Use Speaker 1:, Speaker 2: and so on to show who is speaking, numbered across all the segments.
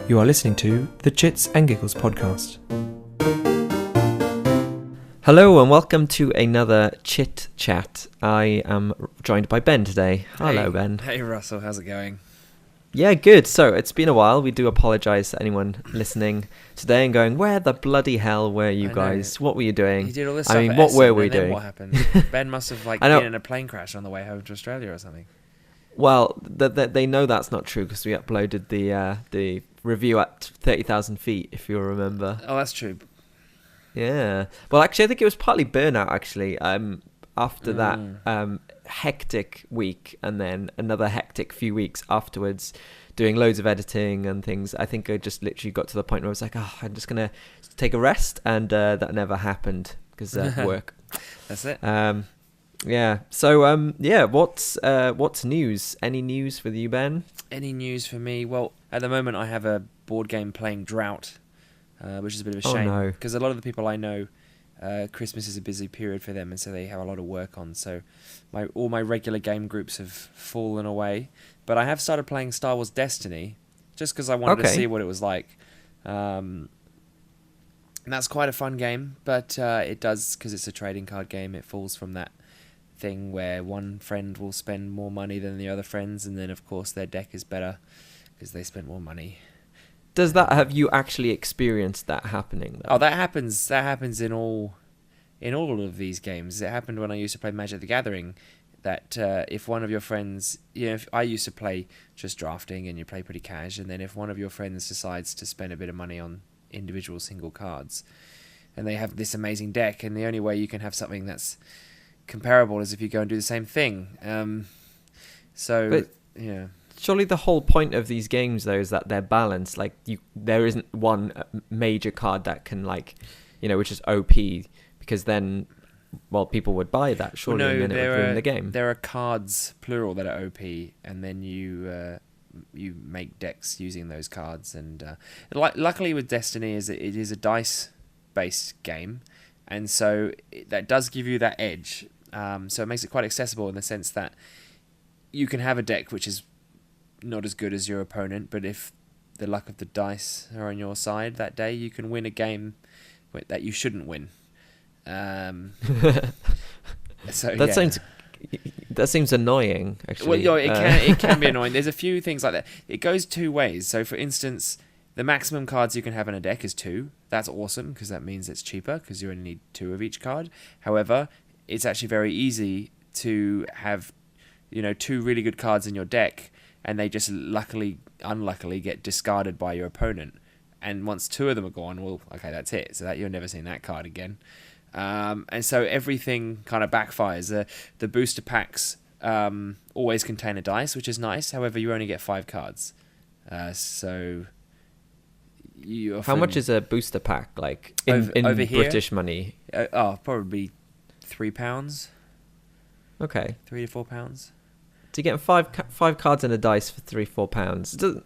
Speaker 1: You are listening to the Chits and Giggles podcast. Hello and welcome to another Chit Chat. I am joined by Ben today. Hello, Ben.
Speaker 2: Hey, Russell. How's it going?
Speaker 1: Yeah, good. So it's been a while. We do apologise to anyone listening today and going, where the bloody hell were you guys? What were you doing?
Speaker 2: You did all this stuff.
Speaker 1: What were we doing?
Speaker 2: What happened? Ben must have been in a plane crash on the way home to Australia or something.
Speaker 1: Well, they know that's not true because we uploaded the review at 30,000 feet, if you'll remember.
Speaker 2: Oh, that's true.
Speaker 1: Yeah. Well, actually, I think it was partly burnout, actually. After that hectic week and then another hectic few weeks afterwards, doing loads of editing and things, I think I just literally got to the point where I was like, I'm just going to take a rest. And that never happened because of work.
Speaker 2: That's it.
Speaker 1: Yeah. So, what's news? Any news with you, Ben?
Speaker 2: Any news for me? Well, at the moment, I have a board game playing drought, which is a bit of a shame.
Speaker 1: Oh, no.
Speaker 2: Because a lot of the people I know, Christmas is a busy period for them, and so they have a lot of work on. So all my regular game groups have fallen away. But I have started playing Star Wars Destiny, just because I wanted to see what it was like. And that's quite a fun game, but it does, because it's a trading card game, it falls from that thing where one friend will spend more money than the other friends, and then of course their deck is better because they spent more money.
Speaker 1: Have you actually experienced that happening though?
Speaker 2: Oh, that happens in all of these games. It happened when I used to play Magic the Gathering, that if one of your friends, if I used to play just drafting and you play pretty cash, and then if one of your friends decides to spend a bit of money on individual single cards, and they have this amazing deck, and the only way you can have something that's comparable is if you go and do the same thing. Yeah.
Speaker 1: Surely the whole point of these games though is that they're balanced. Like there isn't one major card that can which is OP, because then, well, people would buy that surely, and then it would ruin the game.
Speaker 2: There are cards plural that are OP, and then you make decks using those cards. And luckily with Destiny it is a dice-based game. And so that does give you that edge. So it makes it quite accessible in the sense that you can have a deck which is not as good as your opponent, but if the luck of the dice are on your side that day, you can win a game that you shouldn't win.
Speaker 1: That seems annoying, actually.
Speaker 2: Well, it can be annoying. There's a few things like that. It goes two ways. So, for instance, the maximum cards you can have in a deck is 2. That's awesome, because that means it's cheaper, because you only need 2 of each card. However, it's actually very easy to have, 2 really good cards in your deck, and they just unluckily get discarded by your opponent. And once 2 of them are gone, well, okay, that's it. So that you're never seeing that card again. And so everything kind of backfires. The booster packs always contain a dice, which is nice. However, you only get 5 cards. So you often...
Speaker 1: How much is a booster pack, like, in
Speaker 2: over here?
Speaker 1: British money?
Speaker 2: Probably £3.
Speaker 1: Okay.
Speaker 2: £3 to £4.
Speaker 1: So you get five cards and a dice for £3-4.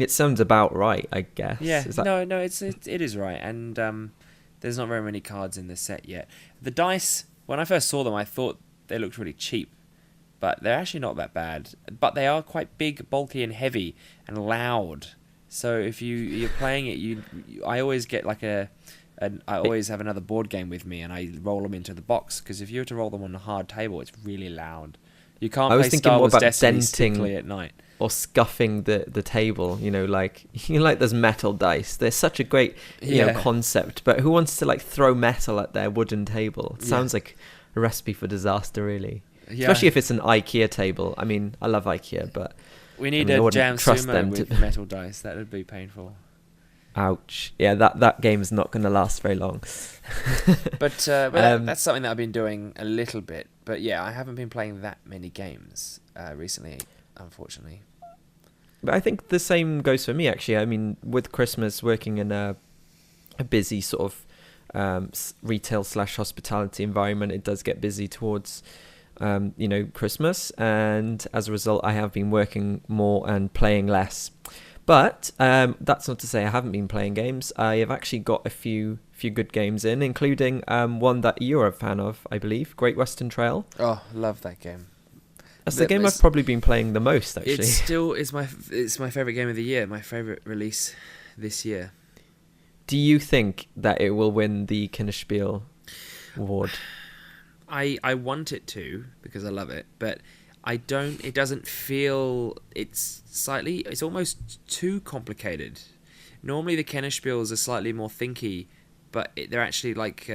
Speaker 1: It sounds about right, I guess.
Speaker 2: Yeah, it is right. And there's not very many cards in the set yet. The dice, when I first saw them, I thought they looked really cheap. But they're actually not that bad. But they are quite big, bulky, and heavy, and loud. So if you're playing it, I always get I always have another board game with me, and I roll them into the box, because if you were to roll them on a hard table, it's really loud. You can't play Star Wars Destiny stickily at night.
Speaker 1: Or scuffing the table, like those metal dice. They're such a great concept, but who wants to throw metal at their wooden table? It sounds like a recipe for disaster, really. Yeah. Especially if it's an IKEA table. I mean, I love IKEA, but
Speaker 2: we need a Jam Sumo with metal dice. That would be painful.
Speaker 1: Ouch. Yeah, that game is not going to last very long.
Speaker 2: But that's something that I've been doing a little bit. But yeah, I haven't been playing that many games recently, unfortunately.
Speaker 1: But I think the same goes for me, actually. I mean, with Christmas, working in a busy sort of retail/hospitality environment, it does get busy towards Christmas, and as a result, I have been working more and playing less. But that's not to say I haven't been playing games. I have actually got a few good games in, including one that you're a fan of, I believe, Great Western Trail.
Speaker 2: Oh, love that game.
Speaker 1: That's the game I've probably been playing the most, actually.
Speaker 2: It's my favorite game of the year, my favorite release. this year.
Speaker 1: Do you think that it will win the Kinderspiel award?
Speaker 2: I want it to, because I love it, but I don't. It doesn't feel. It's almost too complicated. Normally the Kennerspiels are slightly more thinky, but they're actually like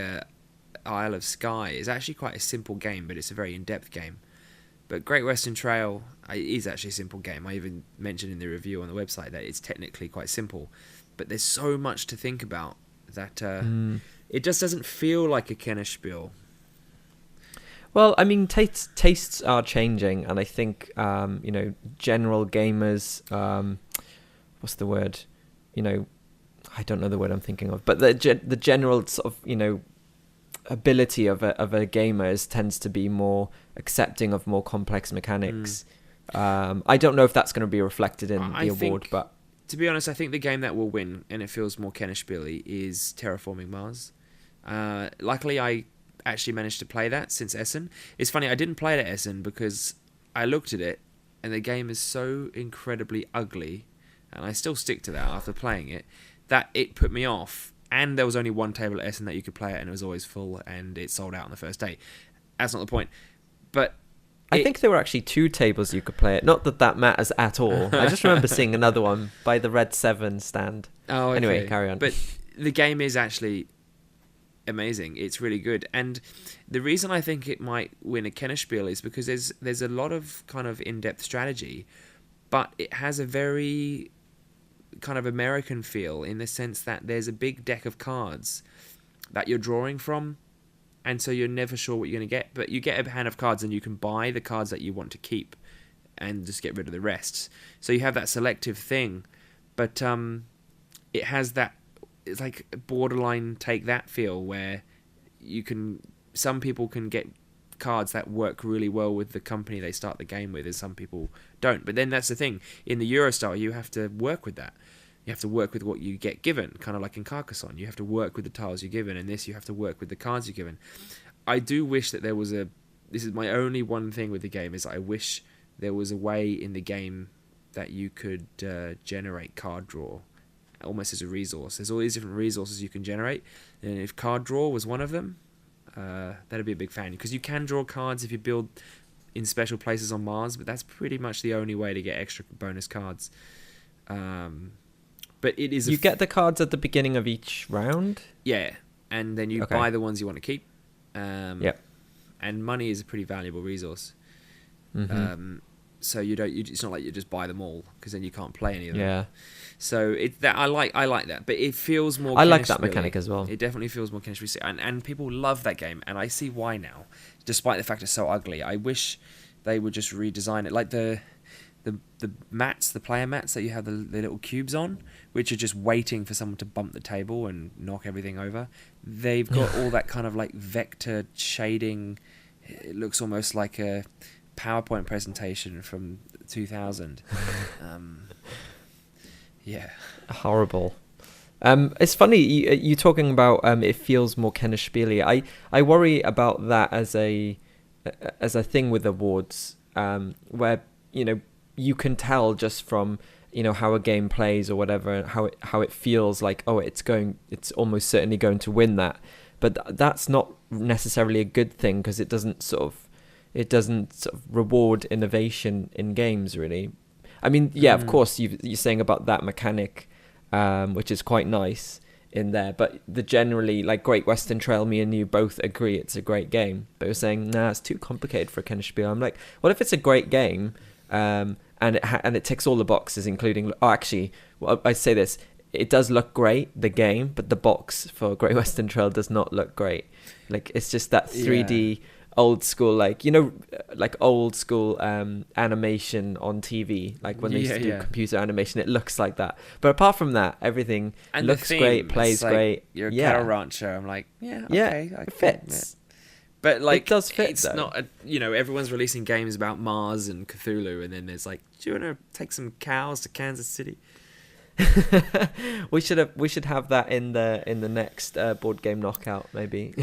Speaker 2: Isle of Skye is actually quite a simple game, but it's a very in-depth game. But Great Western Trail is actually a simple game. I even mentioned in the review on the website that it's technically quite simple, but there's so much to think about that it just doesn't feel like a Kennerspiel.
Speaker 1: Well, I mean, tastes are changing, and I think general gamers, what's the word? I don't know the word I'm thinking of, but the general sort of ability of a gamer tends to be more accepting of more complex mechanics. I don't know if that's going to be reflected in the award, but
Speaker 2: to be honest, I think the game that will win, and it feels more Kennerspiel-y, is Terraforming Mars. Luckily, I actually managed to play that since Essen. It's funny, I didn't play it at Essen because I looked at it, and the game is so incredibly ugly, and I still stick to that after playing it, that it put me off. And there was only one table at Essen that you could play it, and it was always full, and it sold out on the first day. That's not the point. But
Speaker 1: I think there were actually 2 tables you could play it. Not that matters at all. I just remember seeing another one by the Red 7 stand.
Speaker 2: Oh, okay.
Speaker 1: Anyway, carry on.
Speaker 2: But the game is actually amazing. It's really good. And the reason I think it might win a Kennerspiel is because there's a lot of kind of in-depth strategy, but it has a very kind of American feel in the sense that there's a big deck of cards that you're drawing from, and so you're never sure what you're going to get, but you get a hand of cards and you can buy the cards that you want to keep and just get rid of the rest. So you have that selective thing, but it has that, it's like borderline take that feel where some people can get cards that work really well with the company they start the game with, and some people don't. But then that's the thing, in the Eurostyle you have to work with that. You have to work with what you get given, kind of like in Carcassonne. You have to work with the tiles you're given, and this you have to work with the cards you're given. I do wish that there was this is my only one thing with the game, is I wish there was a way in the game that you could generate card draw almost as a resource. There's all these different resources you can generate, and if card draw was one of them, that'd be a big fan, because you can draw cards if you build in special places on Mars, but that's pretty much the only way to get extra bonus cards. But it is
Speaker 1: you get the cards at the beginning of each round?
Speaker 2: Yeah, and then you buy the ones you want to keep.
Speaker 1: Yep.
Speaker 2: And money is a pretty valuable resource.
Speaker 1: Mm-hmm.
Speaker 2: So it's not like you just buy them all, because then you can't play any of them.
Speaker 1: Yeah.
Speaker 2: So I like that, but it feels more.
Speaker 1: I like that mechanic as well.
Speaker 2: It definitely feels more Kennerspiel, and people love that game, and I see why now, despite the fact it's so ugly. I wish they would just redesign it, like the mats, the player mats that you have the little cubes on, which are just waiting for someone to bump the table and knock everything over. They've got all that kind of like vector shading. It looks almost like a PowerPoint presentation from 2000. Yeah. Horrible.
Speaker 1: It's funny you talking about it feels more Kennerspiel-y. I worry about that as a thing with awards, where you can tell just from how a game plays or whatever, how it feels like, oh, it's almost certainly going to win that, but that's not necessarily a good thing, because it doesn't sort of reward innovation in games, really. I mean, yeah, of course, you're saying about that mechanic, which is quite nice in there, but generally, like Great Western Trail, me and you both agree it's a great game, but you're saying, nah, it's too complicated for a Kennerspiel. I'm like, what if it's a great game, and it ticks all the boxes, including, I say this, it does look great, the game, but the box for Great Western Trail does not look great. Like, it's just that 3D... Yeah. Old school, like old school animation on TV, like when they used to do computer animation, it looks like that. But apart from that, everything looks great, plays great.
Speaker 2: You're a cattle rancher. I'm like, okay,
Speaker 1: it fits.
Speaker 2: Yeah. But like,
Speaker 1: it does fit.
Speaker 2: It's
Speaker 1: though.
Speaker 2: Not everyone's releasing games about Mars and Cthulhu, and then there's like, do you want to take some cows to Kansas City?
Speaker 1: we should have that in the next board game knockout, maybe.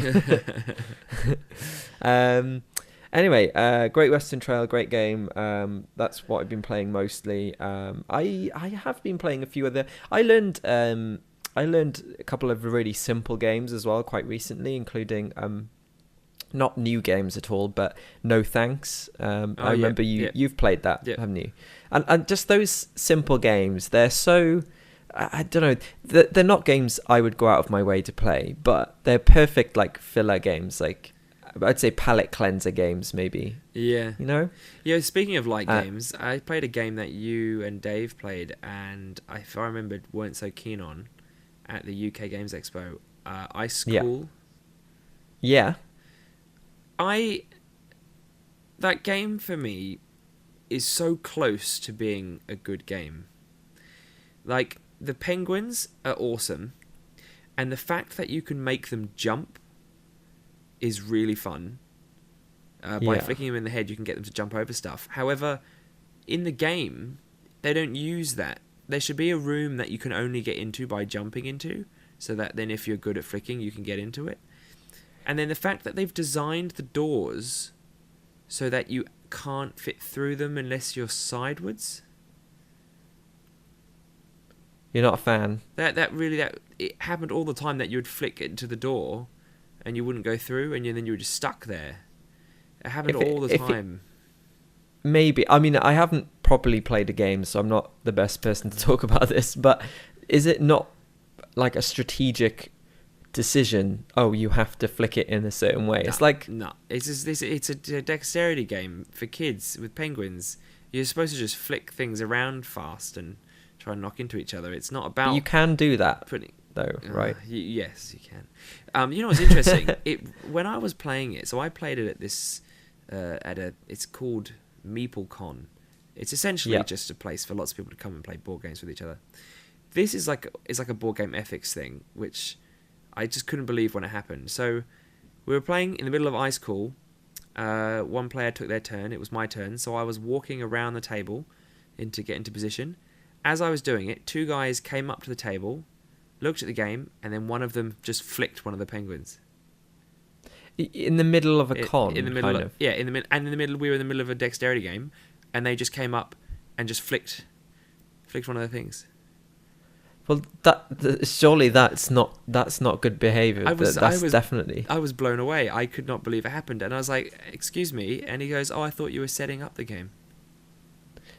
Speaker 1: Anyway, Great Western Trail, great game. That's what I've been playing mostly. I have been playing a few other. I learned a couple of really simple games as well quite recently, including not new games at all, but No Thanks. I remember you've played that, haven't you? And just those simple games, they're so, I don't know, they're not games I would go out of my way to play, but they're perfect like filler games, like I'd say palate cleanser games maybe.
Speaker 2: Yeah.
Speaker 1: You know?
Speaker 2: Yeah, speaking of light games, I played a game that you and Dave played, and if I remember, weren't so keen on at the UK Games Expo. Ice School.
Speaker 1: Yeah.
Speaker 2: That game for me is so close to being a good game. Like, the penguins are awesome, and the fact that you can make them jump is really fun. By flicking them in the head, you can get them to jump over stuff. However, in the game, they don't use that. There should be a room that you can only get into by jumping into, so that then if you're good at flicking, you can get into it. And then the fact that they've designed the doors so that you can't fit through them unless you're sideways.
Speaker 1: You're not a fan.
Speaker 2: That it happened all the time, that you would flick into the door and you wouldn't go through, and then you were just stuck there. It happened all the time.
Speaker 1: Maybe. I mean, I haven't properly played a game, so I'm not the best person to talk about this, but is it not like a strategic decision? Oh, you have to flick it in a certain way. It's like...
Speaker 2: No. It's a dexterity game for kids with penguins. You're supposed to just flick things around fast and try and knock into each other. It's not about...
Speaker 1: But you can do that, though, right?
Speaker 2: Yes, you can. You know what's interesting? When I was playing it, so I played it at this... it's called MeepleCon. It's essentially just a place for lots of people to come and play board games with each other. This is like a board game ethics thing, which I just couldn't believe when it happened. So we were playing in the middle of Ice Cool. One player took their turn. It was my turn. So I was walking around the table to get into position. As I was doing it, two guys came up to the table, looked at the game, and then one of them just flicked one of the penguins.
Speaker 1: In the middle of a con,
Speaker 2: in the middle
Speaker 1: kind of.
Speaker 2: Yeah, we were in the middle of a dexterity game, and they just came up and just flicked one of the things.
Speaker 1: Well, surely that's not good behaviour. I was
Speaker 2: blown away. I could not believe it happened, and I was like, "Excuse me," and he goes, "Oh, I thought you were setting up the game."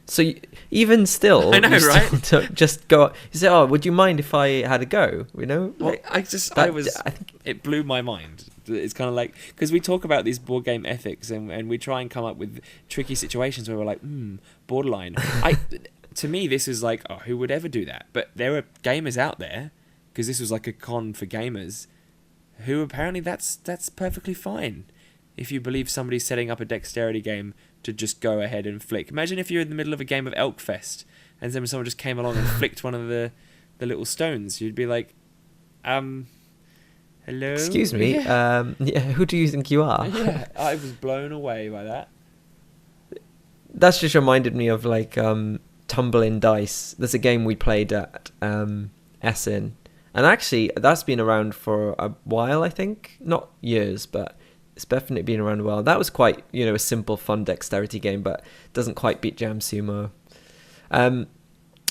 Speaker 1: So even still,
Speaker 2: I know, right?
Speaker 1: Just go. You say, "Oh, would you mind if I had a go?" You know,
Speaker 2: it blew my mind. It's kind of like, because we talk about these board game ethics, and we try and come up with tricky situations where we're like, borderline. To me, this is like, oh, who would ever do that? But there are gamers out there, because this was like a con for gamers, who apparently that's perfectly fine. If you believe somebody's setting up a dexterity game to just go ahead and flick. Imagine if you're in the middle of a game of Elkfest, and then someone just came along and flicked one of the little stones. You'd be like, hello?
Speaker 1: Excuse me, who do you think you are?
Speaker 2: Yeah, I was blown away by that.
Speaker 1: That's just reminded me of like Tumbling Dice. There's a game we played at Essen, and actually that's been around for a while, I think. Not years, but it's definitely been around a while. That was quite, a simple, fun dexterity game, but doesn't quite beat Jam Sumo.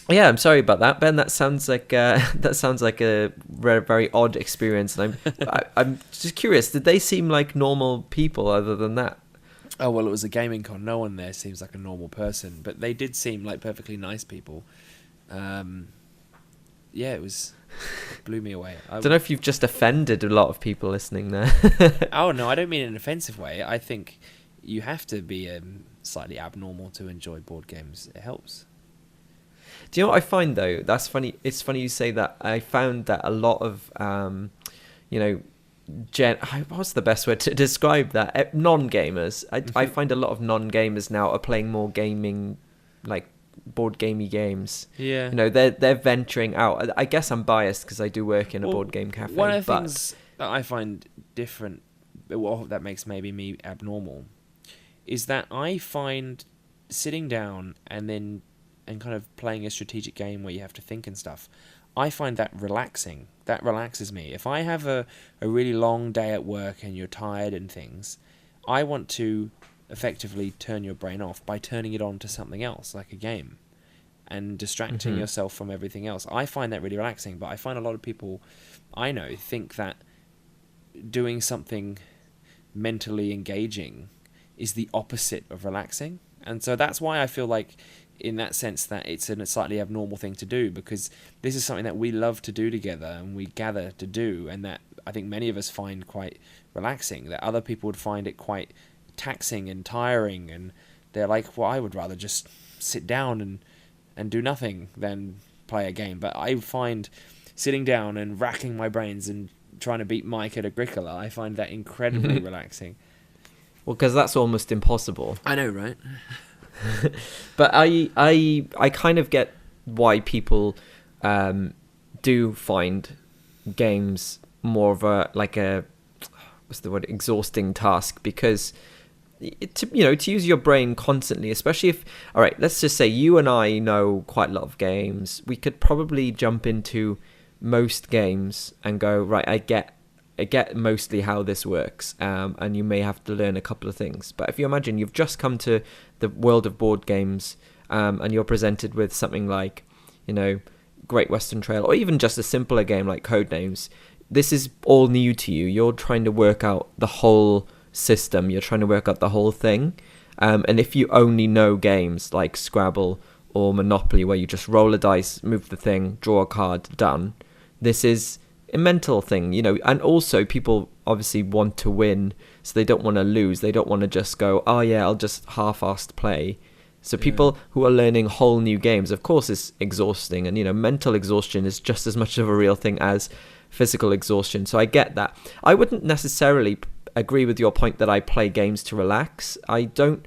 Speaker 1: Yeah, I'm sorry about that, Ben. That sounds like a very, very odd experience, and I'm just curious. Did they seem like normal people other than that?
Speaker 2: Oh well, it was a gaming con. No one there seems like a normal person, but they did seem like perfectly nice people. Yeah, it blew me away.
Speaker 1: I don't know if you've just offended a lot of people listening there.
Speaker 2: Oh no, I don't mean in an offensive way. I think you have to be slightly abnormal to enjoy board games. It helps.
Speaker 1: Do you know what I find though? That's funny. It's funny you say that. I found that a lot of, what's the best word to describe that? Non-gamers. I find a lot of non-gamers now are playing more gaming, like board gamey games.
Speaker 2: Yeah.
Speaker 1: They're venturing out. I guess I'm biased because I do work in a board game cafe.
Speaker 2: One of the things that I find different, that makes maybe me abnormal, is that I find sitting down and kind of playing a strategic game where you have to think and stuff, I find that relaxing. That relaxes me. If I have a really long day at work and you're tired and things, I want to effectively turn your brain off by turning it on to something else, like a game, and distracting yourself from everything else. I find that really relaxing, but I find a lot of people I know think that doing something mentally engaging is the opposite of relaxing. And so that's why I feel like, in that sense, that it's a slightly abnormal thing to do, because this is something that we love to do together and we gather to do, and that I think many of us find quite relaxing, that other people would find it quite taxing and tiring, and they're like, well, I would rather just sit down and do nothing than play a game. But I find sitting down and racking my brains and trying to beat Mike at Agricola, I find that incredibly relaxing.
Speaker 1: Well, because that's almost impossible.
Speaker 2: I know, right?
Speaker 1: But I kind of get why people do find games more of a, like a, what's the word, exhausting task, because to use your brain constantly, especially if, all right, let's just say you and I know quite a lot of games, we could probably jump into most games and go, right, I get mostly how this works, and you may have to learn a couple of things. But if you imagine you've just come to the world of board games, and you're presented with something like, Great Western Trail, or even just a simpler game like Codenames, this is all new to you. You're trying to work out the whole system. You're trying to work out the whole thing. And if you only know games like Scrabble or Monopoly, where you just roll a dice, move the thing, draw a card, done, this is a mental thing, and also people obviously want to win, so they don't want to lose. They don't want to just go, oh yeah, I'll just half-assed play. So people who are learning whole new games, of course, is exhausting, and mental exhaustion is just as much of a real thing as physical exhaustion. So I get that. I wouldn't necessarily agree with your point that I play games to relax. I don't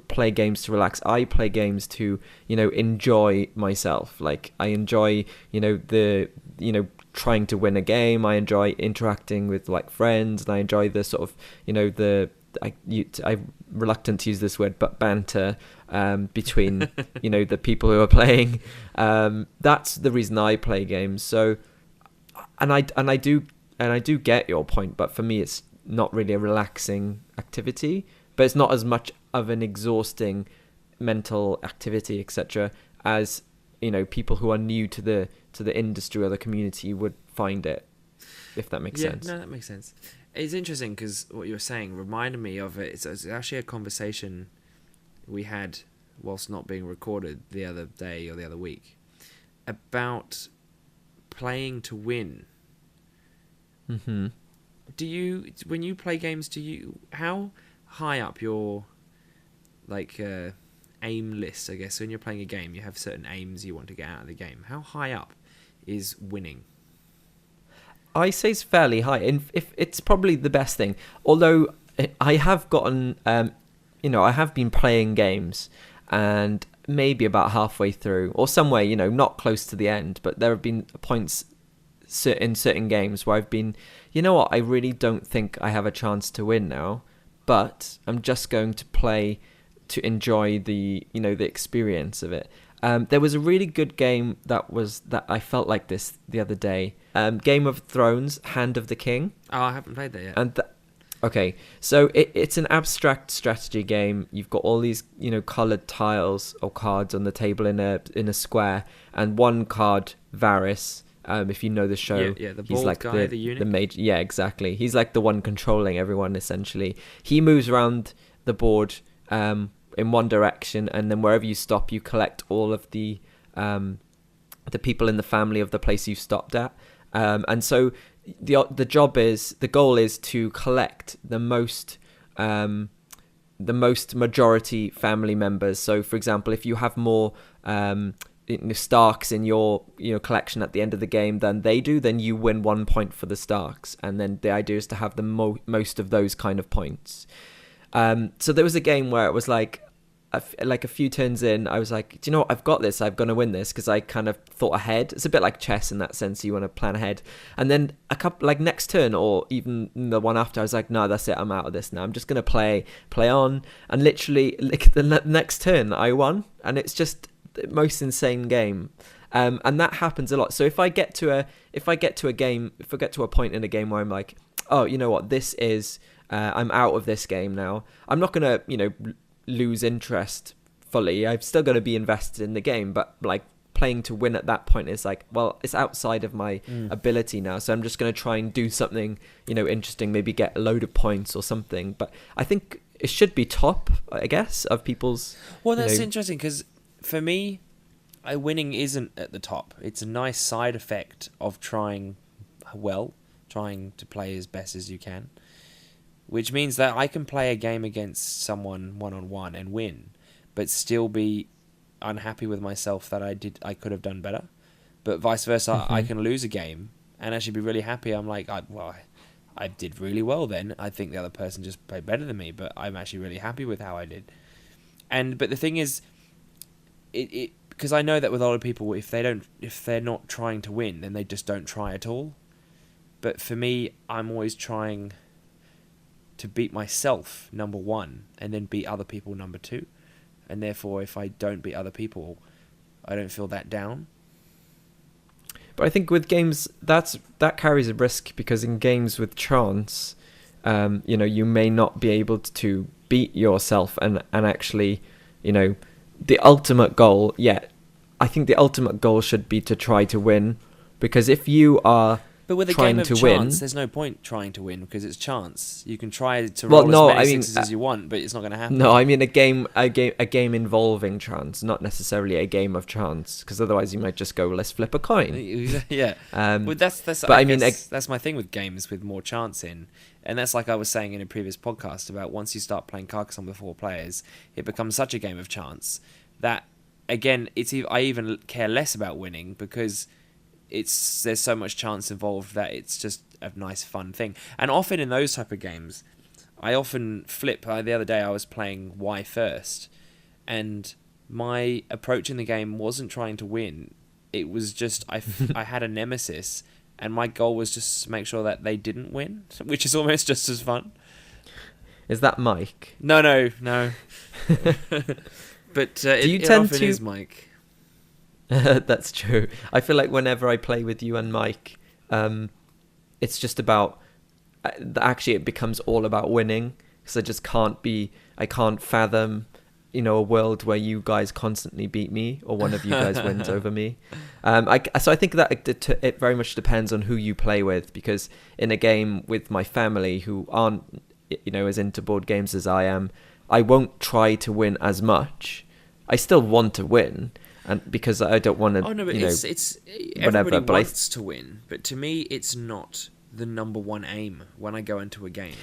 Speaker 1: play games to relax. I play games to enjoy myself. Like, I enjoy trying to win a game. I enjoy interacting with like friends, and I enjoy the sort of I'm reluctant to use this word, but banter between the people who are playing. That's the reason I play games. So, and I do get your point, but for me it's not really a relaxing activity. But it's not as much of an exhausting mental activity, etc., as people who are new to the industry or the community would find it, if that makes sense.
Speaker 2: No, that makes sense. It's interesting because what you were saying reminded me of it. It's actually a conversation we had whilst not being recorded the other day or the other week about playing to win.
Speaker 1: Mm-hmm.
Speaker 2: When you play games, how high up your aim list, I guess? So when you're playing a game, you have certain aims you want to get out of the game. How high up is winning?
Speaker 1: I say it's fairly high, and if it's probably the best thing. Although I have gotten, I have been playing games, and maybe about halfway through, or somewhere, not close to the end, but there have been points in certain games where I've been, I really don't think I have a chance to win now, but I'm just going to play to enjoy the experience of it. There was a really good game that I felt like this the other day. Game of Thrones, Hand of the King.
Speaker 2: Oh, I haven't played that yet.
Speaker 1: And okay, so it's an abstract strategy game. You've got all these coloured tiles or cards on the table in a square, and one card, Varys. If you know the show,
Speaker 2: the
Speaker 1: he's
Speaker 2: bald
Speaker 1: like
Speaker 2: guy, the eunuch.
Speaker 1: The major, yeah, exactly. He's like the one controlling everyone essentially. He moves around the board in one direction, and then wherever you stop, you collect all of the people in the family of the place you stopped at. And so the goal is to collect the most majority family members. So, for example, if you have more Starks in your collection at the end of the game than they do, then you win 1 point for the Starks, and then the idea is to have the most of those kind of points. So there was a game where it was like a few turns in, I was like, do you know what, I've got this, I'm going to win this, because I kind of thought ahead. It's a bit like chess in that sense, you want to plan ahead. And then a couple, like next turn or even the one after, I was like, no, that's it, I'm out of this now, I'm just going to play on. And literally like the next turn I won, and it's just the most insane game. And that happens a lot. So if I get to a point in a game where I'm like, oh, you know what, this is I'm out of this game now. I'm not gonna, lose interest fully. I'm still gonna be invested in the game, but like playing to win at that point is like, well, it's outside of my ability now, so I'm just gonna try and do something, interesting, maybe get a load of points or something. But I think it should be top, I guess, of people's.
Speaker 2: Well, that's interesting because for me, winning isn't at the top. It's a nice side effect of trying to play as best as you can, which means that I can play a game against someone one-on-one and win, but still be unhappy with myself that I could have done better. But vice versa, I can lose a game and actually be really happy. I'm like, I did really well then. I think the other person just played better than me, but I'm actually really happy with how I did. But the thing is, it because I know that with a lot of people, if they're not trying to win, then they just don't try at all. But for me, I'm always trying to beat myself, number one, and then beat other people, number two. And therefore, if I don't beat other people, I don't feel that down.
Speaker 1: But I think with games, that carries a risk, because in games with chance, you may not be able to beat yourself and actually, the ultimate goal. Yeah, I think the ultimate goal should be to try to win, because if you are
Speaker 2: but with a
Speaker 1: trying
Speaker 2: game of
Speaker 1: to
Speaker 2: chance,
Speaker 1: win,
Speaker 2: there's no point trying to win because it's chance. You can try to roll as many sixes as you want, but it's not going to happen.
Speaker 1: No, I mean a game involving chance, not necessarily a game of chance, because otherwise you might just go, let's flip a coin.
Speaker 2: Yeah. Well, that's my thing with games with more chance in, and that's like I was saying in a previous podcast about once you start playing Carcassonne with 4 players, it becomes such a game of chance that again, I even care less about winning because there's so much chance involved that it's just a nice fun thing. And often in those type of games, I often flip. The other day I was playing Why First, and my approach in the game wasn't trying to win. It was just I had a nemesis, and my goal was just to make sure that they didn't win, which is almost just as fun.
Speaker 1: Is that Mike?
Speaker 2: No. But it often is Mike.
Speaker 1: That's true. I feel like whenever I play with you and Mike, it's just about actually it becomes all about winning, because I can't fathom a world where you guys constantly beat me or one of you guys wins over me. So I think that it very much depends on who you play with, because in a game with my family who aren't as into board games as I am, I won't try to win as much. I still want to win, and because I don't want to.
Speaker 2: Oh no, but it's everybody wants to win, but to me, it's not the number one aim when I go into a game.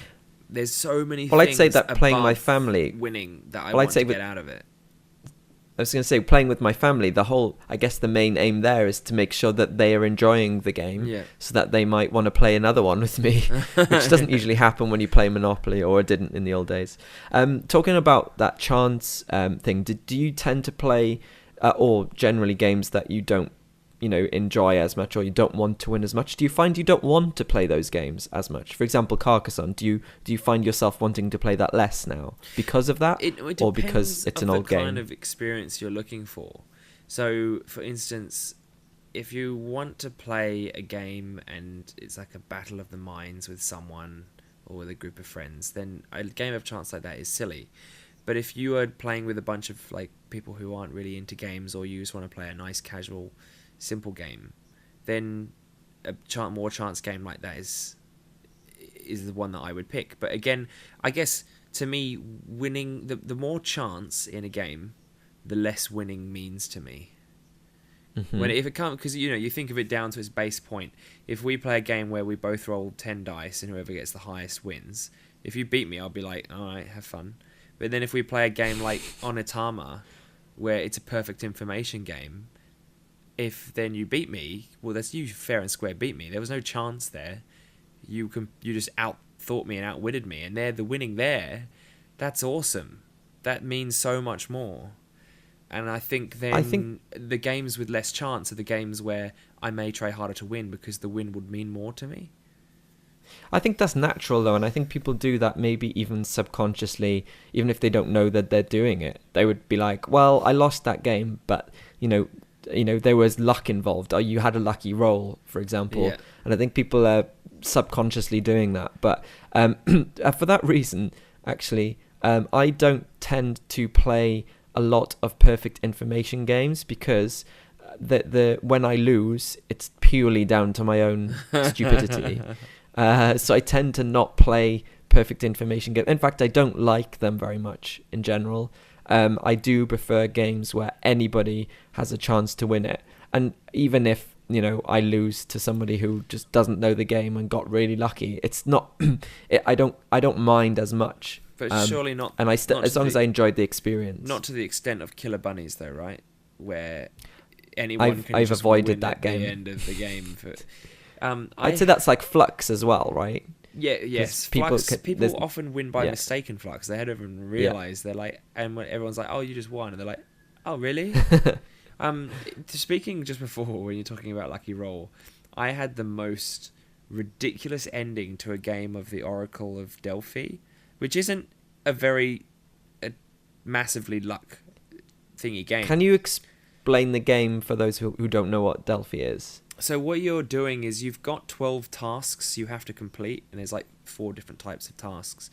Speaker 2: There's so many. Well,
Speaker 1: I'd say that playing my family,
Speaker 2: winning that I want to get out of it.
Speaker 1: I was going to say, playing with my family, I guess the main aim there is to make sure that they are enjoying the game, so that they might want to play another one with me, which doesn't usually happen when you play Monopoly, or it didn't in the old days. Talking about that chance thing, do you tend to play, or generally games that you don't, enjoy as much, or you don't want to win as much? Do you find you don't want to play those games as much? For example, Carcassonne, do you find yourself wanting to play that less now because of that, or because it's an old game?
Speaker 2: It depends on the kind of experience you're looking for. So, for instance, if you want to play a game and it's like a battle of the minds with someone or with a group of friends, then a game of chance like that is silly. But if you are playing with a bunch of like people who aren't really into games, or you just want to play a nice casual simple game, then a more chance game like that is the one that I would pick. But again, I guess to me, winning, the more chance in a game, the less winning means to me. Mm-hmm. If it comes, because you think of it down to its base point. If we play a game where we both roll 10 dice and whoever gets the highest wins, if you beat me, I'll be like, all right, have fun. But then if we play a game like Onitama, where it's a perfect information game, if then you beat me, well, that's you fair and square beat me. There was no chance there. You just out-thought me and outwitted me, and the winning there. That's awesome. That means so much more. And I think the games with less chance are the games where I may try harder to win, because the win would mean more to me.
Speaker 1: I think that's natural, though, and I think people do that maybe even subconsciously, even if they don't know that they're doing it. They would be like, well, I lost that game, but, there was luck involved, or you had a lucky roll, for example.
Speaker 2: Yeah.
Speaker 1: And I think people are subconsciously doing that. But for that reason, actually, I don't tend to play a lot of perfect information games, because when I lose, it's purely down to my own stupidity. So I tend to not play perfect information games. In fact, I don't like them very much in general. I do prefer games where anybody has a chance to win it. And even if, I lose to somebody who just doesn't know the game and got really lucky, it's not, I don't mind as much.
Speaker 2: But surely not.
Speaker 1: And as long as I enjoyed the experience.
Speaker 2: Not to the extent of Killer Bunnies, though, right? Where anyone can
Speaker 1: I've
Speaker 2: just
Speaker 1: avoided
Speaker 2: win
Speaker 1: that
Speaker 2: at
Speaker 1: game.
Speaker 2: the end of the game.
Speaker 1: I'd say that's like Flux as well, right?
Speaker 2: Yeah, yes. People often win by mistake in Flux. They don't even realise. They're like, and when everyone's like, "Oh, you just won," and they're like, "Oh, really?" Speaking just before, when you're talking about Lucky Roll, I had the most ridiculous ending to a game of the Oracle of Delphi, which isn't a massively luck thingy game.
Speaker 1: Can you explain the game for those who don't know what Delphi is?
Speaker 2: So what you're doing is you've got 12 tasks you have to complete, and there's like 4 different types of tasks.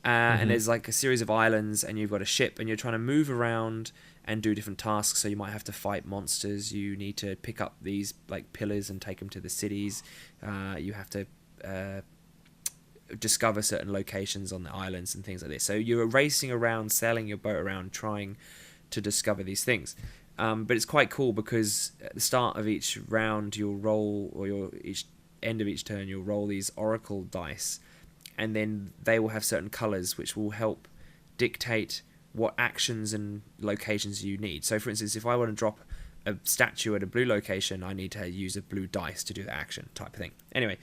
Speaker 2: And there's like a series of islands, and you've got a ship, and you're trying to move around and do different tasks. So you might have to fight monsters. You need to pick up these like pillars and take them to the cities. You have to discover certain locations on the islands and things like this. So you're racing around, sailing your boat around, trying to discover these things. But it's quite cool because at the start of each round you'll roll, or each end of each turn you'll roll these oracle dice, and then they will have certain colours which will help dictate what actions and locations you need. So for instance, if I want to drop a statue at a blue location, I need to use a blue dice to do the action type of thing. Anyway,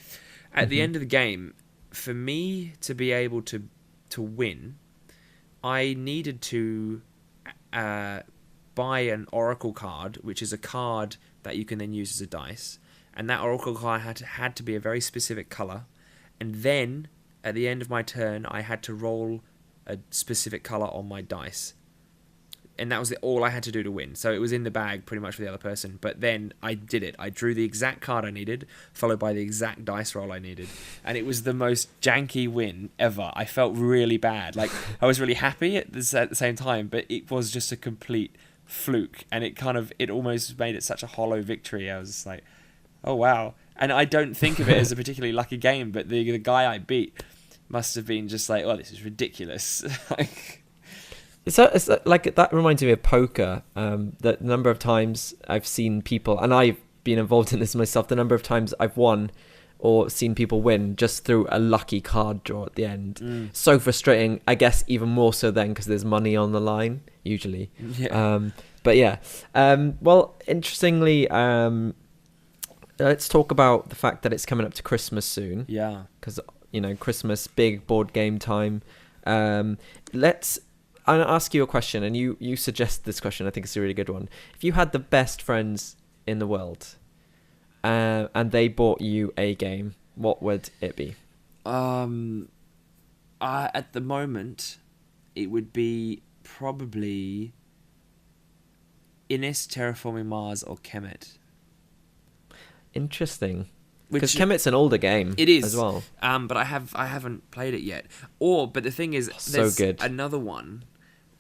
Speaker 2: at the end of the game, for me to be able to win, I needed to buy an oracle card, which is a card that you can then use as a dice, and that oracle card had to be a very specific colour, and then at the end of my turn I had to roll a specific colour on my dice, and that was all I had to do to win. So it was in the bag pretty much for the other person, but then I did it. I drew the exact card I needed, followed by the exact dice roll I needed, and it was the most janky win ever. I felt really bad. Like, I was really happy at the same time, but it was just a complete fluke, and it almost made it such a hollow victory. I was just like, oh wow. And I don't think of it as a particularly lucky game, but the guy I beat must have been just like, oh, this is ridiculous.
Speaker 1: It's like that reminds me of poker. The number of times I've seen people, and I've been involved in this myself, the number of times I've won or seen people win just through a lucky card draw at the end. So frustrating, I guess, even more so then because there's money on the line usually. But yeah, well, interestingly, let's talk about the fact that it's coming up to Christmas soon.
Speaker 2: Yeah,
Speaker 1: because Christmas, big board game time. I'll ask you a question, and you suggest this question. I think it's a really good one. If you had the best friends in the world, and they bought you a game, what would it be?
Speaker 2: At the moment, it would be probably Innis, Terraforming Mars, or Kemet.
Speaker 1: Interesting. Because Kemet's an older game.
Speaker 2: It is
Speaker 1: as well.
Speaker 2: But I haven't played it yet. But the thing is, there's
Speaker 1: good.
Speaker 2: Another one.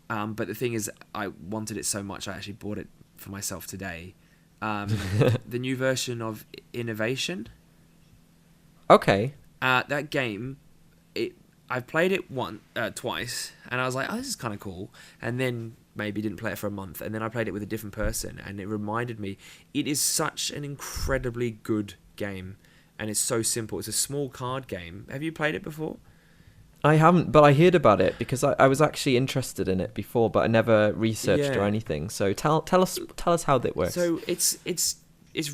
Speaker 2: But the thing is, I wanted it so much, I actually bought it for myself today. The new version of Innovation.
Speaker 1: Okay.
Speaker 2: That game, I've played it twice, and I was like, oh, this is kind of cool. And then maybe didn't play it for a month, and then I played it with a different person, and it reminded me, it is such an incredibly good game, and it's so simple. It's a small card game. Have you played it before?
Speaker 1: I haven't, but I heard about it because I was actually interested in it before, but I never researched or anything. So tell us how that works.
Speaker 2: So it's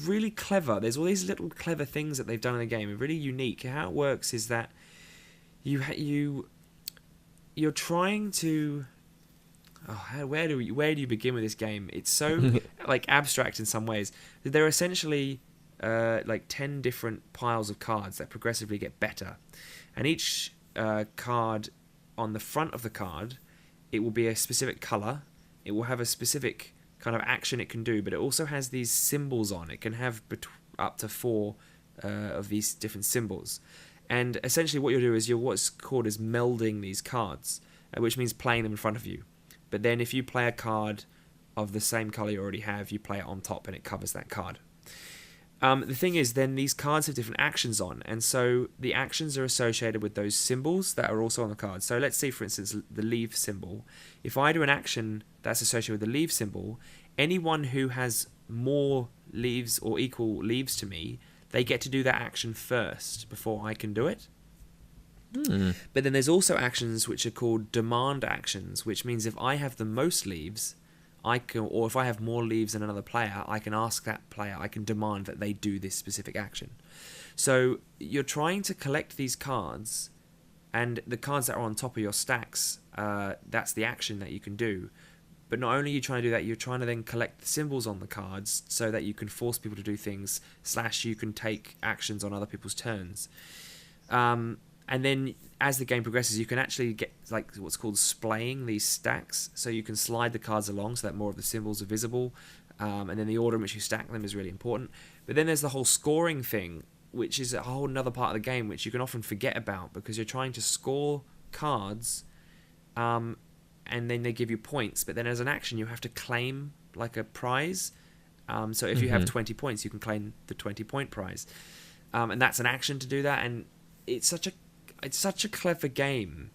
Speaker 2: really clever. There's all these little clever things that they've done in the game. It's really unique. How it works is that you're trying to. Where do you begin with this game? It's so like abstract in some ways. There are essentially like 10 different piles of cards that progressively get better, and each card on the front of the card, it will be a specific color. It will have a specific kind of action it can do, but it also has these symbols on. It can have up to 4 of these different symbols. And essentially what you'll do is you're what's called as melding these cards, which means playing them in front of you. But then if you play a card of the same colour you already have, you play it on top and it covers that card. The thing is, then these cards have different actions on, and so the actions are associated with those symbols that are also on the card. So let's say, for instance, the leave symbol. If I do an action that's associated with the leave symbol, anyone who has more leaves or equal leaves to me, they get to do that action first before I can do it. But then there's also actions which are called demand actions, which means if I have the most leaves, I can, or if I have more leaves than another player, I can ask that player, I can demand that they do this specific action. So you're trying to collect these cards, and the cards that are on top of your stacks, that's the action that you can do. But not only are you trying to do that, you're trying to then collect the symbols on the cards so that you can force people to do things, / you can take actions on other people's turns. And then as the game progresses, you can actually get like what's called splaying these stacks. So you can slide the cards along so that more of the symbols are visible. And then the order in which you stack them is really important. But then there's the whole scoring thing, which is a whole another part of the game, which you can often forget about because you're trying to score cards, and then they give you points. But then as an action, you have to claim like a prize. So if you have 20 points, you can claim the 20-point prize. And that's an action to do that. And it's such a clever game,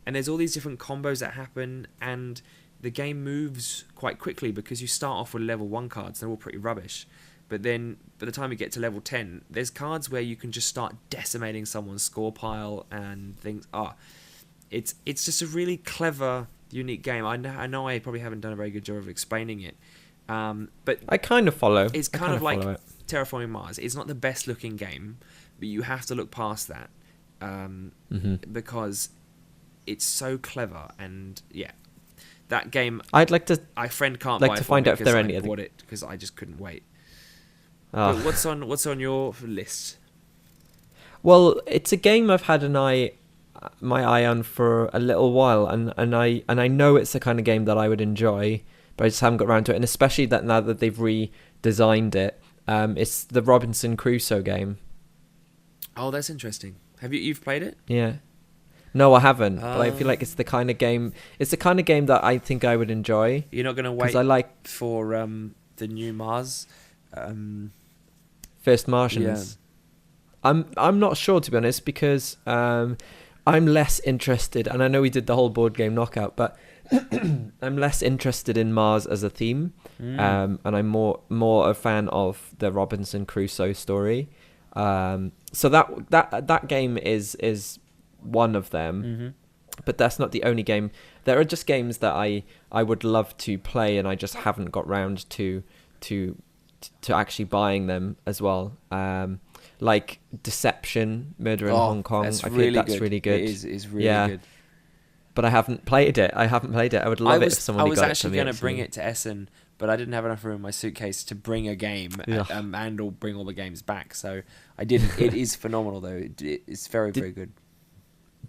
Speaker 2: and there's all these different combos that happen, and the game moves quite quickly because you start off with level 1 cards. They're all pretty rubbish, but then by the time you get to level 10, there's cards where you can just start decimating someone's score pile and things. It's just a really clever, unique game. I know I probably haven't done a very good job of explaining it, but
Speaker 1: I kind of follow.
Speaker 2: It's kind of like Terraforming Mars. It's not the best looking game, but you have to look past that. Because it's so clever, and that game.
Speaker 1: I'd like to.
Speaker 2: My friend can't
Speaker 1: like
Speaker 2: buy
Speaker 1: to
Speaker 2: it
Speaker 1: find
Speaker 2: for me
Speaker 1: out if there are any
Speaker 2: I
Speaker 1: other.
Speaker 2: bought it because I just couldn't wait.
Speaker 1: Oh.
Speaker 2: But what's on your list?
Speaker 1: Well, it's a game I've had my eye on for a little while, and I know it's the kind of game that I would enjoy, but I just haven't got around to it. And especially that now that they've redesigned it, it's the Robinson Crusoe game.
Speaker 2: Oh, that's interesting. You've played it?
Speaker 1: Yeah. No, I haven't. But I feel like it's the kind of game. It's the kind of game that I think I would enjoy.
Speaker 2: You're not going to wait for the new Mars,
Speaker 1: First Martians. Yeah. I'm not sure, to be honest, because I'm less interested. And I know we did the whole board game knockout, but I'm less interested in Mars as a theme, and I'm more a fan of the Robinson Crusoe story. So that game is one of them, but that's not the only game. There are just games that I would love to play, and I just haven't got round to actually buying them as well. Like Deception, Murder in Hong Kong. I feel that's really good.
Speaker 2: It is really good.
Speaker 1: But I haven't played it. I would love it if someone got it for me.
Speaker 2: I was actually going to bring it to Essen, but I didn't have enough room in my suitcase to bring a game and or bring all the games back. So I didn't. It is phenomenal, though. It's very, very good.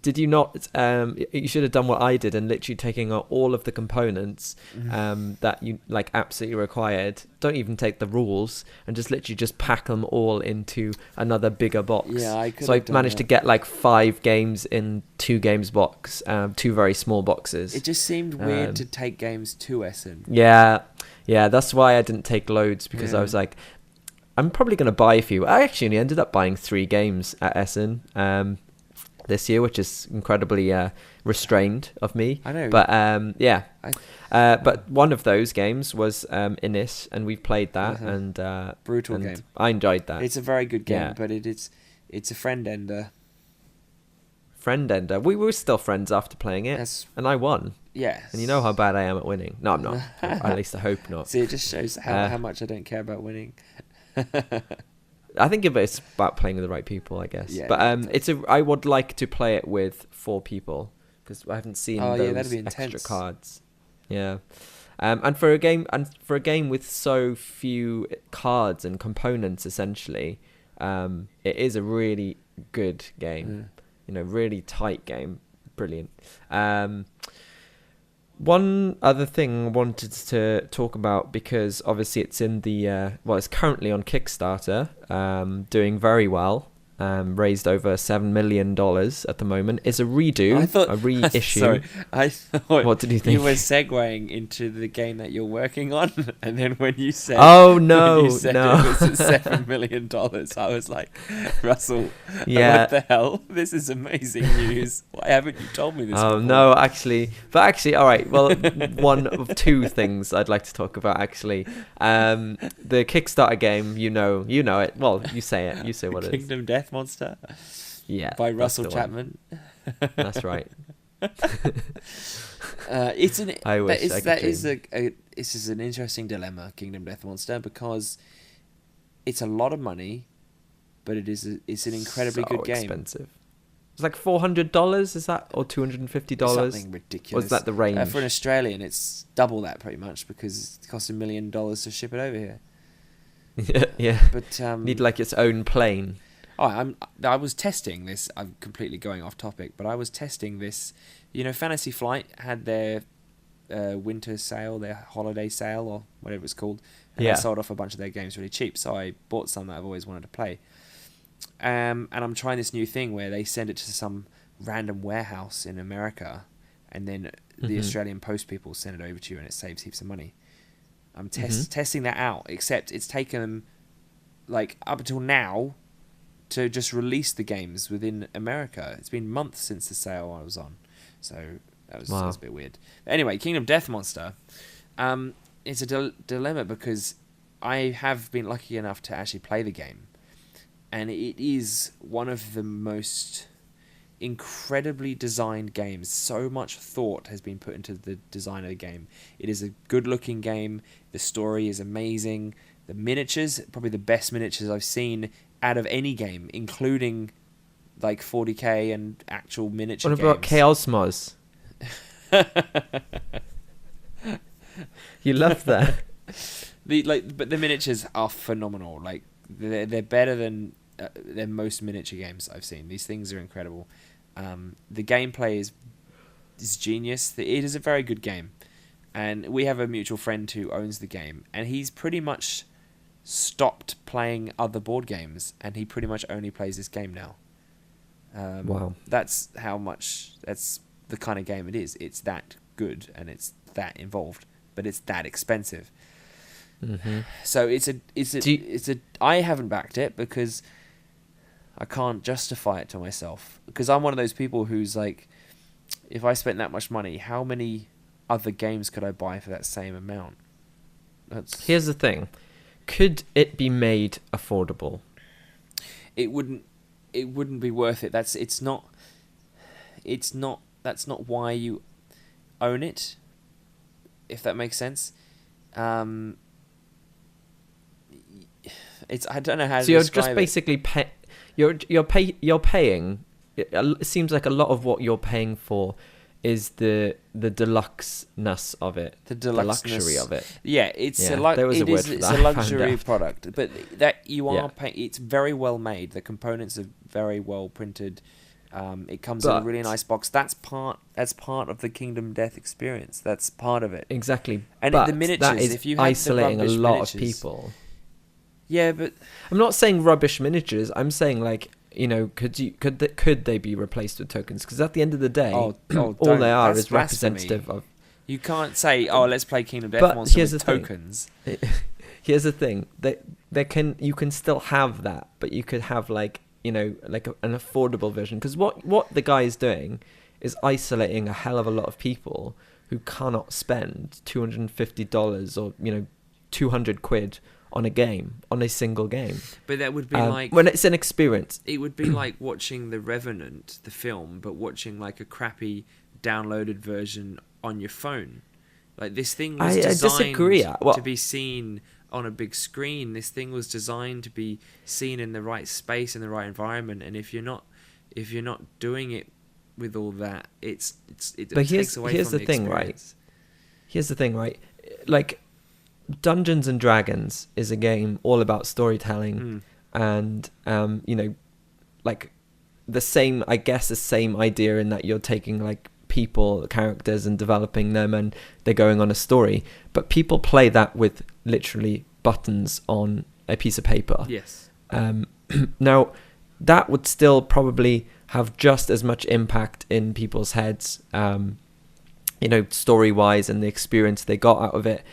Speaker 1: Did you not? You should have done what I did and literally taking out all of the components that you like absolutely required. Don't even take the rules and just literally just pack them all into another bigger box.
Speaker 2: Yeah, I could.
Speaker 1: So I managed to get like 5 games in 2 games box, 2 very small boxes.
Speaker 2: It just seemed weird to take games to Essen.
Speaker 1: Yeah, that's why I didn't take loads, because I was like, I'm probably going to buy a few. I actually ended up buying 3 games at Essen this year, which is incredibly restrained of me.
Speaker 2: I know.
Speaker 1: But but one of those games was Innis, and we've played that, and
Speaker 2: brutal
Speaker 1: and
Speaker 2: game.
Speaker 1: I enjoyed that.
Speaker 2: It's a very good game, but it's a friend ender.
Speaker 1: Friend ender. We were still friends after playing it, and I won.
Speaker 2: Yes.
Speaker 1: And you know how bad I am at winning. No, I'm not. At least I hope not.
Speaker 2: See, it just shows how much I don't care about winning.
Speaker 1: I think it's about playing with the right people, I guess. Yeah, but I would like to play it with 4 people, because I haven't seen those extra cards. Yeah. And for a game with so few cards and components, essentially, it is a really good game. Really tight game. Brilliant. One other thing I wanted to talk about, because obviously it's in the it's currently on Kickstarter, doing very well. Raised over $7 million at the moment. Is a redo, a reissue.
Speaker 2: Sorry, I thought
Speaker 1: What did you think?
Speaker 2: you were segueing into the game that you're working on, and then when you said,
Speaker 1: "Oh no,
Speaker 2: when you said
Speaker 1: no,
Speaker 2: it was at $7 million," I was like, "Russell,
Speaker 1: yeah,
Speaker 2: what the hell? This is amazing news. Why haven't you told me this?"
Speaker 1: Oh
Speaker 2: before?
Speaker 1: no, actually, all right. Well, one of two things I'd like to talk about actually. The Kickstarter game, you know it. Well, you say it. You say what it is.
Speaker 2: Kingdom Death Monster.
Speaker 1: Yeah,
Speaker 2: by
Speaker 1: that's
Speaker 2: Russell
Speaker 1: the one.
Speaker 2: Chapman.
Speaker 1: That's right.
Speaker 2: It's an.
Speaker 1: I wish I could dream.
Speaker 2: This is an interesting dilemma, Kingdom Death Monster, because it's a lot of money, but it's an incredibly good game.
Speaker 1: Expensive. It's like $400. Is that, or $250?
Speaker 2: Something ridiculous.
Speaker 1: Was that the range?
Speaker 2: For an Australian, it's double that pretty much, because it costs $1 million to ship it over here.
Speaker 1: Yeah.
Speaker 2: But
Speaker 1: need like its own plane.
Speaker 2: Oh, I was testing this. I'm completely going off topic, but I was testing this. You know, Fantasy Flight had their winter sale, their holiday sale, or whatever it's called, and they sold off a bunch of their games really cheap. So I bought some that I've always wanted to play. And I'm trying this new thing where they send it to some random warehouse in America, and then the Australian Post people send it over to you, and it saves heaps of money. I'm testing that out, except it's taken them like up until now to just release the games within America. It's been months since the sale I was on, so that was a bit weird. But anyway, Kingdom Death Monster, it's a dilemma because I have been lucky enough to actually play the game, and it is one of the most incredibly designed games. So much thought has been put into the design of the game. It is a good-looking game. The story is amazing. The miniatures, probably the best miniatures I've seen out of any game, including like 40k and actual miniature games.
Speaker 1: What about Chaosmos? You love that.
Speaker 2: But the miniatures are phenomenal. Like they're better than most miniature games I've seen. These things are incredible. The gameplay is genius. It is a very good game, and we have a mutual friend who owns the game, and he's pretty much stopped playing other board games, and he pretty much only plays this game now.
Speaker 1: Wow.
Speaker 2: That's the kind of game it is. It's that good, and it's that involved, but it's that expensive.
Speaker 1: Mm-hmm.
Speaker 2: So I haven't backed it because I can't justify it to myself, because I'm one of those people who's like, if I spent that much money, how many other games could I buy for that same amount?
Speaker 1: Here's the thing. Could it be made affordable?
Speaker 2: It wouldn't be worth it. That's not why you own it, if that makes sense. I don't know how to describe it. So
Speaker 1: you're just basically you're paying. It seems like a lot of what you're paying for is the deluxe-ness of it, the luxury of it.
Speaker 2: Yeah, it's a luxury product, but that you are paying. It's very well made. The components are very well printed. It comes in a really nice box. That's part of the Kingdom Death experience. That's part of it.
Speaker 1: Exactly.
Speaker 2: And
Speaker 1: but
Speaker 2: the miniatures,
Speaker 1: that is
Speaker 2: if you had
Speaker 1: isolating
Speaker 2: the
Speaker 1: a lot
Speaker 2: miniatures,
Speaker 1: of people.
Speaker 2: Yeah, but
Speaker 1: I'm not saying rubbish miniatures. I'm saying, like, you know, could they be replaced with tokens? Because at the end of the day, all they are is representative of.
Speaker 2: You can't say, let's play Kingdom Death Monster with tokens.
Speaker 1: Here's the thing: you can still have that, but you could have like an affordable version. Because what the guy is doing is isolating a hell of a lot of people who cannot spend $250 or 200 quid on a single game.
Speaker 2: But that would be like,
Speaker 1: when it's an experience.
Speaker 2: It would be like watching The Revenant, the film, but watching like a crappy downloaded version on your phone. Like, this thing was designed to be seen on a big screen. This thing was designed to be seen in the right space, in the right environment. And if you're not doing it with all that, it takes away from the experience.
Speaker 1: Here's the thing, right? Like, Dungeons and Dragons is a game all about storytelling, and like the same idea in that you're taking like people, characters, and developing them, and they're going on a story. But people play that with literally buttons on a piece of paper.
Speaker 2: Yes.
Speaker 1: Now, that would still probably have just as much impact in people's heads, story-wise, and the experience they got out of it.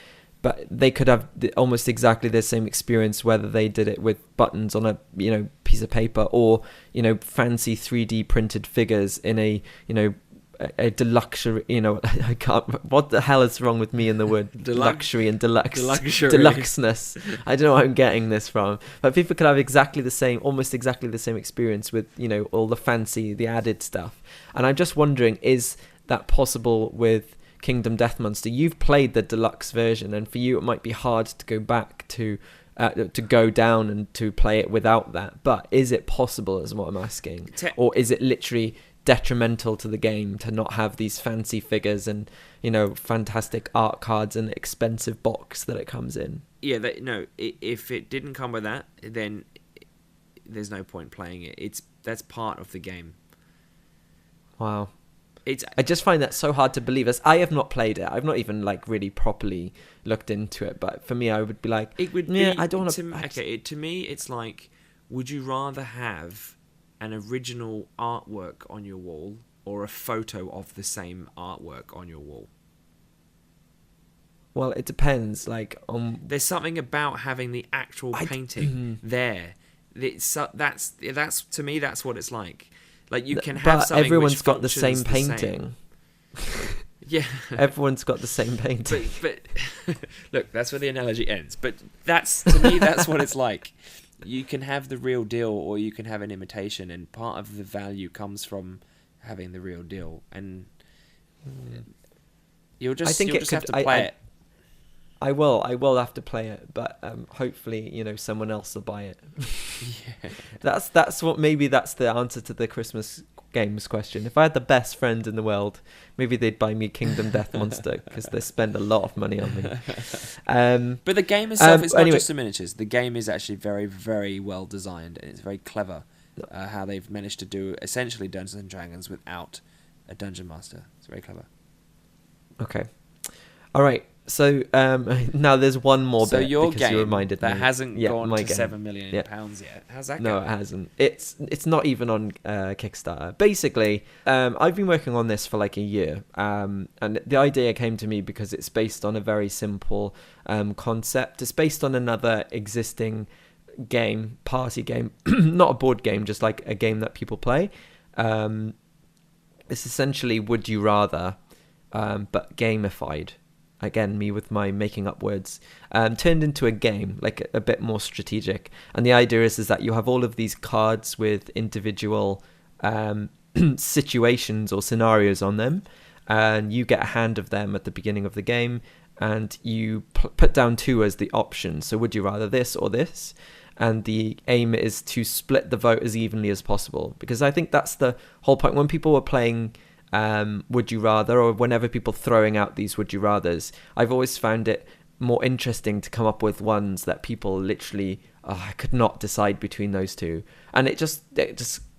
Speaker 1: But they could have almost exactly the same experience whether they did it with buttons on a piece of paper, or fancy 3D printed figures in a deluxe. I can't. What the hell is wrong with me and the word luxury and deluxe? Deluxeness. I don't know where I'm getting this from. But people could have almost exactly the same experience with all the fancy, the added stuff. And I'm just wondering, is that possible with Kingdom Death Monster? You've played the deluxe version, and for you it might be hard to go back to go down and to play it without that. But is it possible, is what I'm asking, or is it literally detrimental to the game to not have these fancy figures and fantastic art cards and expensive box that it comes in?
Speaker 2: Yeah, if it didn't come with that, then there's no point playing it. That's part of the game.
Speaker 1: Wow. I just find that so hard to believe. As I have not played it, I've not even really properly looked into it. But for me, I would be like, I don't want to.
Speaker 2: Okay, to me, it's like, would you rather have an original artwork on your wall or a photo of the same artwork on your wall?
Speaker 1: Well, it depends.
Speaker 2: There's something about having the actual painting there. That's to me, that's what it's like. Like, you can have something
Speaker 1: everyone's
Speaker 2: which
Speaker 1: got the same
Speaker 2: functions
Speaker 1: painting.
Speaker 2: Yeah.
Speaker 1: Everyone's got the same painting.
Speaker 2: But look, that's where the analogy ends. But to me, that's what it's like. You can have the real deal, or you can have an imitation, and part of the value comes from having the real deal. And you'll just have to play it.
Speaker 1: I will have to play it, but hopefully, someone else will buy it.
Speaker 2: Yeah.
Speaker 1: That's the answer to the Christmas games question. If I had the best friend in the world, maybe they'd buy me Kingdom Death Monster, because they spend a lot of money on me.
Speaker 2: But the game itself is not just the miniatures. The game is actually very, very well designed, and it's very clever how they've managed to do essentially Dungeons and Dragons without a dungeon master. It's very clever.
Speaker 1: Okay. All right. So now there's one more bit,
Speaker 2: your
Speaker 1: because
Speaker 2: game
Speaker 1: you reminded
Speaker 2: that
Speaker 1: me.
Speaker 2: hasn't gone to
Speaker 1: game.
Speaker 2: £7 million yet. How's that
Speaker 1: No,
Speaker 2: going?
Speaker 1: it hasn't. It's not even on Kickstarter. Basically, I've been working on this for a year, and the idea came to me because it's based on a very simple concept. It's based on another existing game, party game, not a board game, just like a game that people play. It's essentially Would You Rather, but gamified. Again, me with my making up words, turned into a game, a bit more strategic. And the idea is that you have all of these cards with individual situations or scenarios on them, and you get a hand of them at the beginning of the game, and you put down two as the options. So would you rather this or this? And the aim is to split the vote as evenly as possible, because I think that's the whole point. When people were playing Would You Rather, or whenever people throwing out these Would You Rathers, I've always found it more interesting to come up with ones that people literally, I could not decide between those two. And it just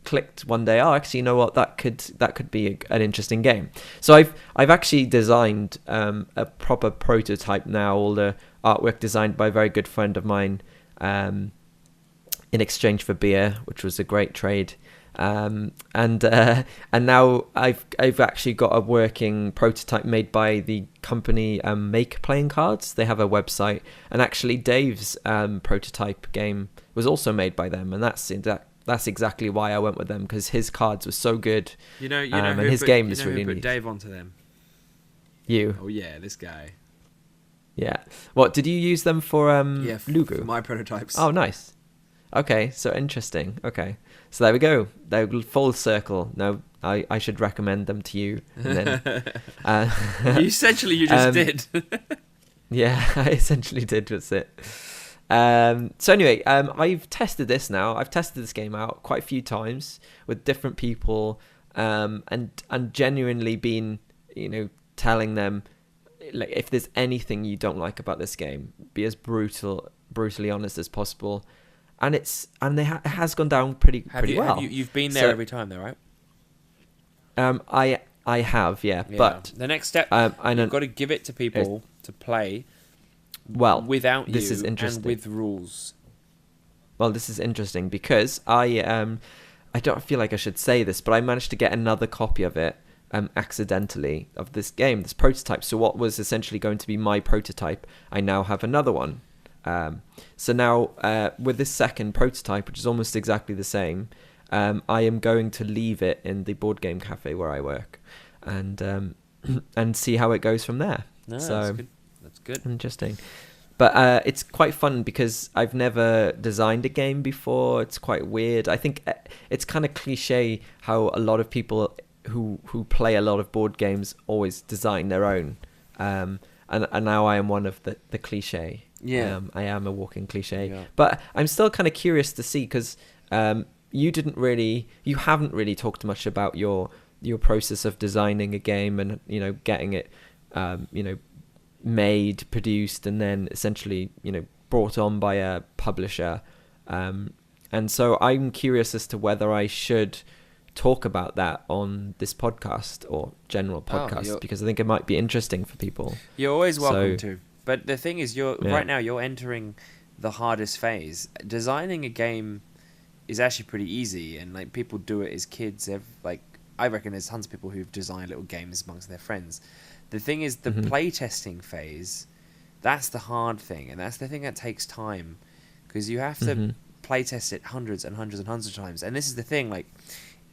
Speaker 1: clicked one day. Oh, actually, you know what? That could be an interesting game. So I've actually designed a proper prototype now. All the artwork designed by a very good friend of mine, in exchange for beer, which was a great trade. And now I've actually got a working prototype made by the company Make Playing Cards. They have a website, and actually Dave's prototype game was also made by them, and that's exactly why I went with them, because his cards were so good. And his game is really
Speaker 2: neat.
Speaker 1: Put
Speaker 2: Dave onto them.
Speaker 1: You?
Speaker 2: Oh yeah, this guy.
Speaker 1: Yeah. What did you use them for? Lugu?
Speaker 2: For my prototypes.
Speaker 1: Oh, nice. Okay, so interesting. Okay, so there we go. They're full circle. Now I should recommend them to you. And then,
Speaker 2: Essentially, you just did.
Speaker 1: Yeah, I essentially did. That's it. So anyway, I've tested this now. I've tested this game out quite a few times with different people, and genuinely been, telling them, if there's anything you don't like about this game, be as brutally honest as possible. And it has gone down pretty well.
Speaker 2: You've been there every time, though, right?
Speaker 1: I have, yeah.
Speaker 2: Yeah.
Speaker 1: But
Speaker 2: the next step,
Speaker 1: I
Speaker 2: you've
Speaker 1: don't.
Speaker 2: got to give it to people to play
Speaker 1: Well,
Speaker 2: without
Speaker 1: this
Speaker 2: you
Speaker 1: is interesting.
Speaker 2: and with rules.
Speaker 1: Well, this is interesting because I don't feel like I should say this, but I managed to get another copy of it accidentally, of this game, this prototype. So what was essentially going to be my prototype, I now have another one. So now with this second prototype, which is almost exactly the same, I am going to leave it in the board game cafe where I work, and and see how it goes from there.
Speaker 2: No,
Speaker 1: So
Speaker 2: that's good. That's good.
Speaker 1: interesting. But it's quite fun because I've never designed a game before. It's quite weird. I think it's kind of cliche how a lot of people who play a lot of board games always design their own. And now I am one of the cliche.
Speaker 2: Yeah.
Speaker 1: I am a walking cliche.
Speaker 2: Yeah.
Speaker 1: But I'm still kind of curious to see because you haven't really talked much about your process of designing a game and, you know, getting it, you know, made, produced, and then essentially, you know, brought on by a publisher. And so I'm curious as to whether I should talk about that on this podcast or general podcast, because I think it might be interesting for people.
Speaker 2: You're always welcome to. But the thing is, right now you're entering the hardest phase. Designing a game is actually pretty easy, and like people do it as kids. I reckon there's tons of people who've designed little games amongst their friends. The thing is, the playtesting phase, that's the hard thing, and that's the thing that takes time, because you have to playtest it hundreds and hundreds and hundreds of times. And this is the thing, like,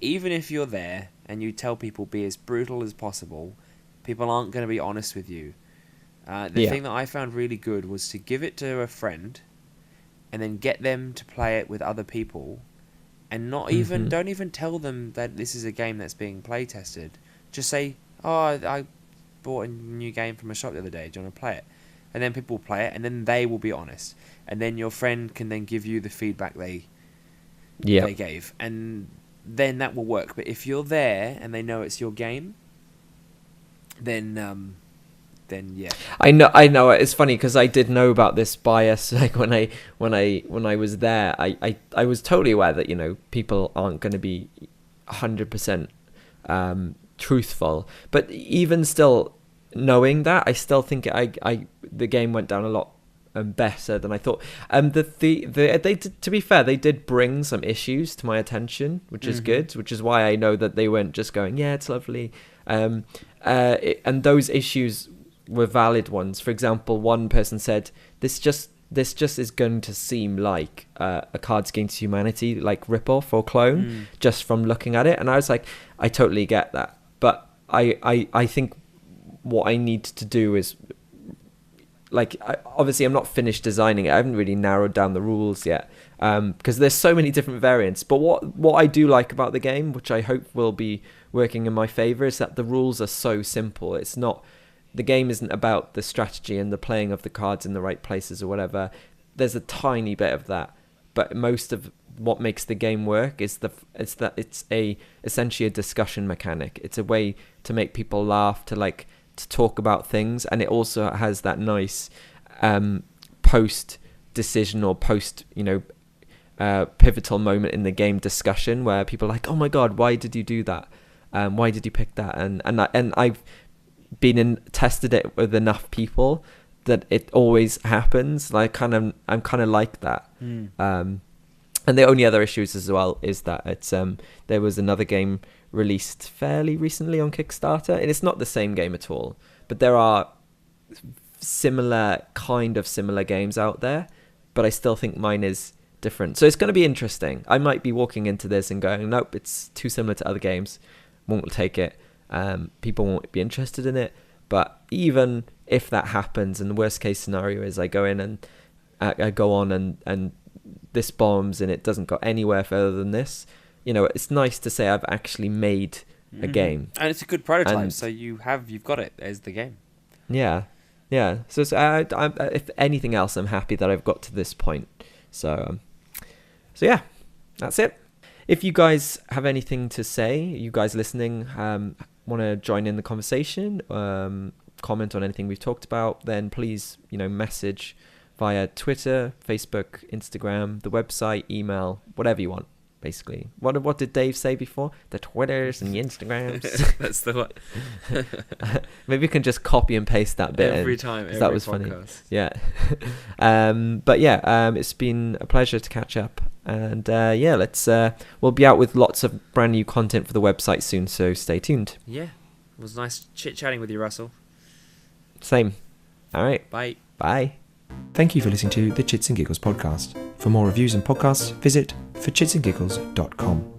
Speaker 2: even if you're there and you tell people be as brutal as possible, people aren't going to be honest with you. The thing that I found really good was to give it to a friend, and then get them to play it with other people, and don't even tell them that this is a game that's being playtested. Just say, "Oh, I bought a new game from a shop the other day. Do you want to play it?" And then people will play it, and then they will be honest, and then your friend can then give you the feedback they gave, and then that will work. But if you're there and they know it's your game, then yeah.
Speaker 1: I know. It's funny because I did know about this bias. Like when I was there, I was totally aware that, you know, people aren't going to be 100% truthful. But even still, knowing that, I still think the game went down a lot better than I thought. They did, to be fair, they did bring some issues to my attention, which is good. Which is why I know that they weren't just going, yeah, it's lovely. And those issues were valid ones. For example, one person said, this just is going to seem like a Cards Against Humanity like ripoff or clone just from looking at it. And I was like, I totally get that, but I think what I need to do is, like, obviously I'm not finished designing it. I haven't really narrowed down the rules yet, because there's so many different variants. But what I do like about the game, which I hope will be working in my favor, is that the rules are so simple. The game isn't about the strategy and the playing of the cards in the right places or whatever. There's a tiny bit of that, but most of what makes the game work is that it's essentially a discussion mechanic. It's a way to make people laugh, to talk about things, and it also has that nice post decision or post, you know, pivotal moment in the game discussion where people are like, oh my god, why did you do that? Why did you pick that? And I've tested it with enough people that it always happens. I'm kind of like that. And the only other issues as well is that it's there was another game released fairly recently on Kickstarter, and it's not the same game at all, but there are similar games out there, but I still think mine is different. So it's going to be interesting. I might be walking into this and going, nope, it's too similar to other games, won't take it. People won't be interested in it. But even if that happens, and the worst case scenario is I go in and I go on and this bombs and it doesn't go anywhere further than this, you know, it's nice to say I've actually made a game,
Speaker 2: and it's a good prototype. So you've got it as the game.
Speaker 1: Yeah. So if anything else, I'm happy that I've got to this point. So yeah, that's it. If you guys have anything to say, you guys listening, want to join in the conversation, comment on anything we've talked about, then please, you know, message via Twitter, Facebook, Instagram, the website, email, whatever you want. basically. What did Dave say before? The Twitters and the Instagrams.
Speaker 2: That's the one.
Speaker 1: Maybe we can just copy and paste that bit
Speaker 2: Every
Speaker 1: in,
Speaker 2: time. Every
Speaker 1: that was
Speaker 2: podcast.
Speaker 1: funny. Yeah. But yeah, it's been a pleasure to catch up. And yeah, we'll be out with lots of brand new content for the website soon, so stay tuned.
Speaker 2: Yeah. It was nice chit-chatting with you, Russell.
Speaker 1: Same. All right.
Speaker 2: Bye.
Speaker 1: Bye.
Speaker 3: Thank you for listening to the Chits and Giggles podcast. For more reviews and podcasts, visit forchitsandgiggles.com.